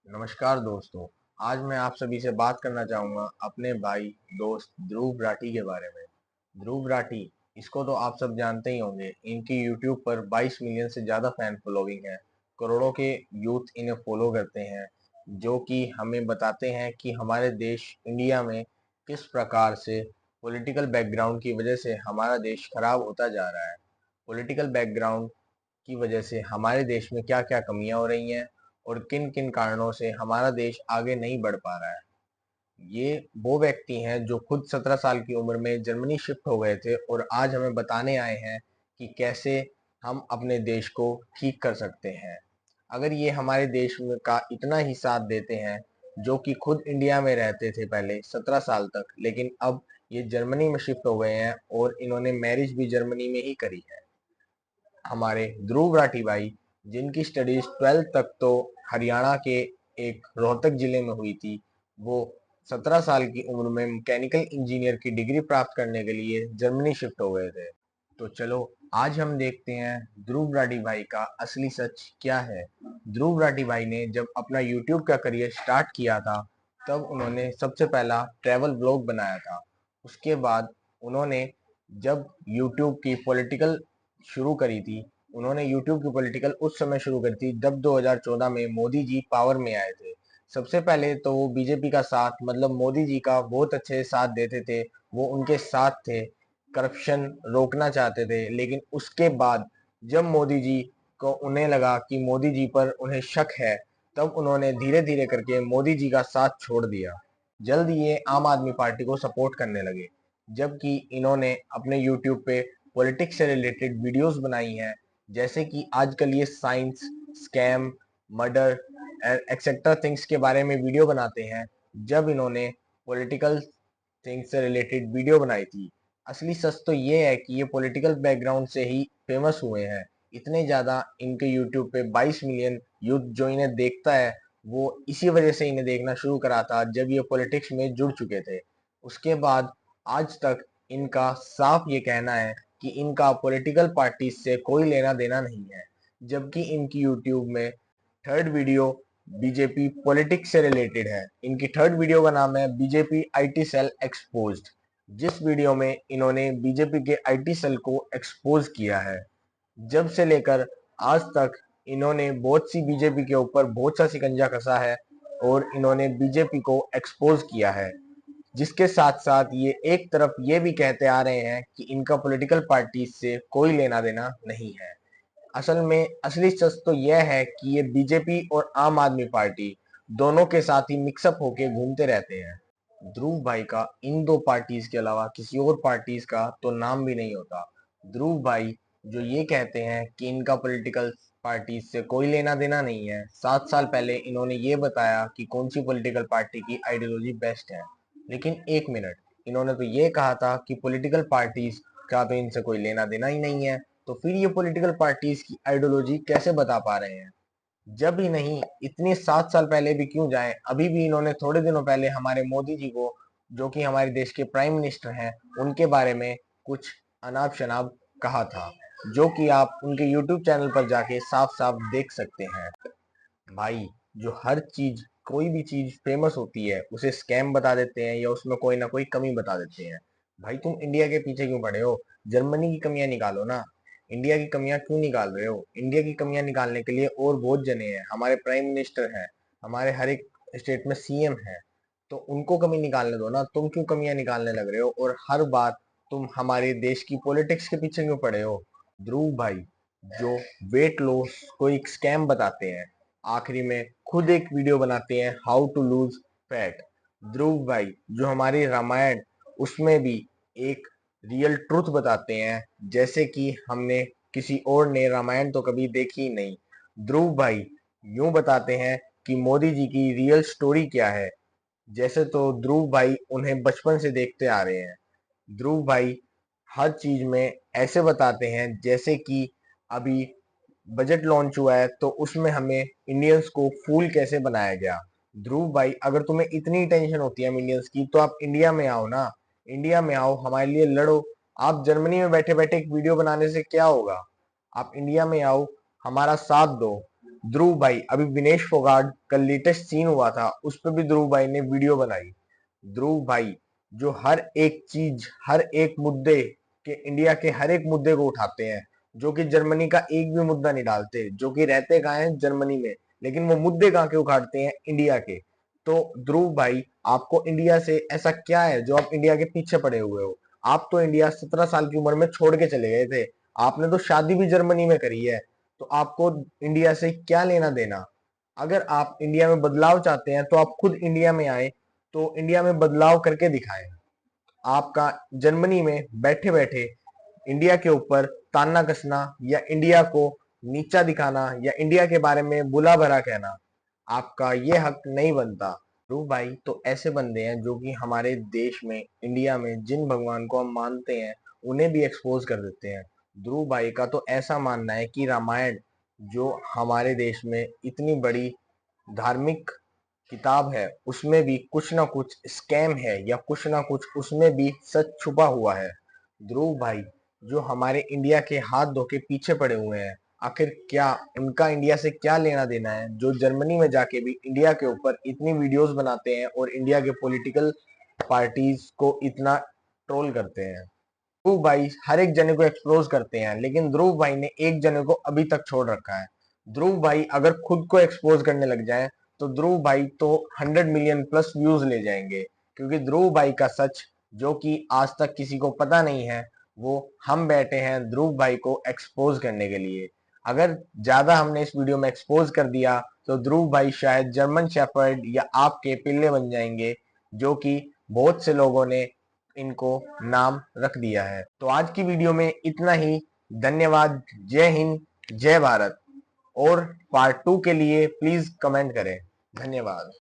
नमस्कार दोस्तों। आज मैं आप सभी से बात करना चाहूँगा अपने भाई दोस्त ध्रुव राठी के बारे में। ध्रुव राठी, इसको तो आप सब जानते ही होंगे। इनकी यूट्यूब पर 22 मिलियन से ज़्यादा फैन फॉलोइंग है। करोड़ों के यूथ इन्हें फॉलो करते हैं, जो कि हमें बताते हैं कि हमारे देश इंडिया में किस प्रकार से पॉलिटिकल बैकग्राउंड की वजह से हमारा देश खराब होता जा रहा है। पॉलिटिकल बैकग्राउंड की वजह से हमारे देश में क्या-क्या कमियां हो रही हैं और किन-किन कारणों से हमारा देश आगे नहीं बढ़ पा रहा है। ये वो व्यक्ति हैं जो खुद 17 साल की उम्र में जर्मनी शिफ्ट हो गए थे और आज हमें बताने आए हैं कि कैसे हम अपने देश को ठीक कर सकते हैं। अगर ये हमारे देश में का इतना ही साथ देते हैं, जो कि खुद इंडिया में रहते थे पहले 17 साल तक, लेकिन अब ये जर्मनी में शिफ्ट हो गए हैं और इन्होंने मैरिज भी जर्मनी में ही करी है। हमारे ध्रुव राठी भाई, जिनकी स्टडीज 12th तक तो हरियाणा के एक रोहतक जिले में हुई थी, वो 17 साल की उम्र में मैकेनिकल इंजीनियर की डिग्री प्राप्त करने के लिए जर्मनी शिफ्ट हो गए थे। तो चलो आज हम देखते हैं ध्रुव राठी भाई का असली सच क्या है। ध्रुव राठी भाई ने जब अपना यूट्यूब का करियर स्टार्ट किया था, तब उन्होंने सबसे पहला ट्रैवल ब्लॉग बनाया था। उसके बाद उन्होंने जब यूट्यूब की पॉलिटिकल शुरू करी थी, उन्होंने यूट्यूब की पॉलिटिकल उस समय शुरू करी थी जब 2014 में मोदी जी पावर में आए थे। सबसे पहले तो वो बीजेपी का साथ, मतलब मोदी जी का बहुत अच्छे साथ देते थे, वो उनके साथ थे, करप्शन रोकना चाहते थे। लेकिन उसके बाद जब मोदी जी को उन्हें लगा कि मोदी जी पर उन्हें शक है, तब उन्होंने धीरे धीरे करके मोदी जी का साथ छोड़ दिया। जल्द ये आम आदमी पार्टी को सपोर्ट करने लगे, जबकि इन्होंने अपने यूट्यूब पे पॉलिटिक्स से रिलेटेड वीडियोस बनाई हैं। जैसे कि आजकल ये science, scam, murder etcetera things के बारे में वीडियो बनाते हैं। जब इन्होंने पॉलिटिकल थिंग्स से रिलेटेड वीडियो बनाई थी, असली सच तो ये है कि ये पॉलिटिकल बैकग्राउंड से ही फेमस हुए हैं। इतने ज़्यादा इनके यूट्यूब पे 22 मिलियन यूथ जो इन्हें देखता है, वो इसी वजह से इन्हें देखना शुरू करा था जब ये पॉलिटिक्स में जुड़ चुके थे। उसके बाद आज तक इनका साफ ये कहना है कि इनका पॉलिटिकल पार्टी से कोई लेना देना नहीं है। जबकि इनकी यूट्यूब में थर्ड वीडियो बीजेपी पॉलिटिक्स से रिलेटेड है। इनकी थर्ड वीडियो का नाम है बीजेपी आईटी सेल एक्सपोज्ड, जिस वीडियो में इन्होंने बीजेपी के आईटी सेल को एक्सपोज किया है। जब से लेकर आज तक इन्होंने बहुत सी बीजेपी के ऊपर बहुत सा शिकंजा कसा है और इन्होंने बीजेपी को एक्सपोज किया है। जिसके साथ साथ ये एक तरफ ये भी कहते आ रहे हैं कि इनका पॉलिटिकल पार्टी से कोई लेना देना नहीं है। असल में असली सच तो यह है कि ये बीजेपी और आम आदमी पार्टी दोनों के साथ ही मिक्सअप होके घूमते रहते हैं। ध्रुव भाई का इन दो पार्टीज के अलावा किसी और पार्टीज का तो नाम भी नहीं होता। ध्रुव भाई जो ये कहते हैं कि इनका पॉलिटिकल पार्टी से कोई लेना देना नहीं है, 7 साल पहले इन्होंने ये बताया कि कौन सी पॉलिटिकल पार्टी की आइडियोलॉजी बेस्ट है। लेकिन एक मिनट, इन्होंने तो ये कहा था कि पॉलिटिकल पार्टीज का तो इनसे कोई लेना देना ही नहीं है, तो फिर ये पॉलिटिकल पार्टीज की आइडियोलॉजी कैसे बता पा रहे हैं? जब ही नहीं, इतने 7 साल पहले भी क्यों जाएं, अभी भी इन्होंने थोड़े दिनों पहले हमारे मोदी जी को, जो कि हमारे देश के प्राइम मिनिस्टर हैं, उनके बारे में कुछ अनाप शनाप कहा था, जो कि आप उनके यूट्यूब चैनल पर जाके साफ साफ देख सकते हैं। भाई, जो हर चीज, कोई भी चीज फेमस होती है उसे स्कैम बता देते हैं या उसमें कोई ना कोई कमी बता देते हैं। भाई, तुम इंडिया के पीछे क्यों पड़े हो? जर्मनी की कमियां निकालो ना। इंडिया की कमियां क्यों निकाल रहे हो? इंडिया की कमियां निकालने के लिए और बहुत जने हैं, हमारे प्राइम मिनिस्टर हैं, हमारे हर एक स्टेट में सीएम है, तो उनको कमी निकालने दो ना। तुम क्यों कमियां निकालने लग रहे हो और हर बात तुम हमारे देश की पॉलिटिक्स के पीछे क्यों पड़े हो? ध्रुव भाई, जो वेट लॉस को एक स्कैम बताते हैं, आखिरी में खुद एक वीडियो बनाते हैं हाउ टू लूज फैट। ध्रुव भाई जो हमारी रामायण, उसमें भी एक रियल ट्रुथ बताते हैं, जैसे कि हमने किसी और ने रामायण तो कभी देखी ही नहीं। ध्रुव भाई यूं बताते हैं कि मोदी जी की रियल स्टोरी क्या है, जैसे तो ध्रुव भाई उन्हें बचपन से देखते आ रहे हैं। ध्रुव भाई हर चीज में ऐसे बताते हैं जैसे कि अभी बजट लॉन्च हुआ है तो उसमें हमें इंडियंस को फूल कैसे बनाया गया। ध्रुव भाई, अगर तुम्हें इतनी टेंशन होती है इंडियंस की, तो आप इंडिया में आओ ना। इंडिया में आओ, हमारे लिए लड़ो। आप जर्मनी में बैठे बैठे एक वीडियो बनाने से क्या होगा? आप इंडिया में आओ, हमारा साथ दो। ध्रुव भाई, अभी विनेश फोगाट का लेटेस्ट सीन हुआ था, उस पर भी ध्रुव भाई ने वीडियो बनाई। ध्रुव भाई जो हर एक चीज, हर एक मुद्दे के, इंडिया के हर एक मुद्दे को उठाते हैं, जो कि जर्मनी का एक भी मुद्दा नहीं डालते, जो कि रहते कहाँ हैं, जर्मनी में, लेकिन वो मुद्दे कहाँ के उखाड़ते हैं, इंडिया के। तो ध्रुव भाई, आपको इंडिया से ऐसा क्या है जो आप इंडिया के पीछे पड़े हुए हो? आप तो इंडिया 17 साल की उम्र में छोड़ के चले गए थे, आपने तो शादी भी जर्मनी में करी है, तो आपको इंडिया से क्या लेना देना? अगर आप इंडिया में बदलाव चाहते हैं तो आप खुद इंडिया में आए, तो इंडिया में बदलाव करके दिखाएं। आपका जर्मनी में बैठे बैठे इंडिया के ऊपर ताना कसना, या इंडिया को नीचा दिखाना, या इंडिया के बारे में बुला भला कहना, आपका ये हक नहीं बनता। ध्रुव भाई तो ऐसे बंदे हैं जो कि हमारे देश में, इंडिया में जिन भगवान को हम मानते हैं उन्हें भी एक्सपोज कर देते हैं। ध्रुव भाई का तो ऐसा मानना है कि रामायण, जो हमारे देश में इतनी बड़ी धार्मिक किताब है, उसमें भी कुछ ना कुछ स्कैम है, या कुछ ना कुछ उसमें भी सच छुपा हुआ है। ध्रुव भाई जो हमारे इंडिया के हाथ धो के पीछे पड़े हुए हैं, आखिर क्या उनका इंडिया से क्या लेना देना है, जो जर्मनी में जाके भी इंडिया के ऊपर इतनी वीडियोस बनाते हैं और इंडिया के पॉलिटिकल पार्टीज को इतना ट्रोल करते हैं। ध्रुव भाई हर एक जने को एक्सपोज करते हैं, लेकिन ध्रुव भाई ने एक जने को अभी तक छोड़ रखा है। ध्रुव भाई अगर खुद को एक्सपोज करने लग जाए तो ध्रुव भाई तो 100 मिलियन प्लस व्यूज ले जाएंगे, क्योंकि ध्रुव भाई का सच, जो कि आज तक किसी को पता नहीं है, वो हम बैठे हैं ध्रुव भाई को एक्सपोज करने के लिए। अगर ज्यादा हमने इस वीडियो में एक्सपोज कर दिया तो ध्रुव भाई शायद जर्मन शेफर्ड या आपके पिल्ले बन जाएंगे, जो कि बहुत से लोगों ने इनको नाम रख दिया है। तो आज की वीडियो में इतना ही। धन्यवाद। जय हिंद, जय भारत। और पार्ट 2 के लिए प्लीज कमेंट करें। धन्यवाद।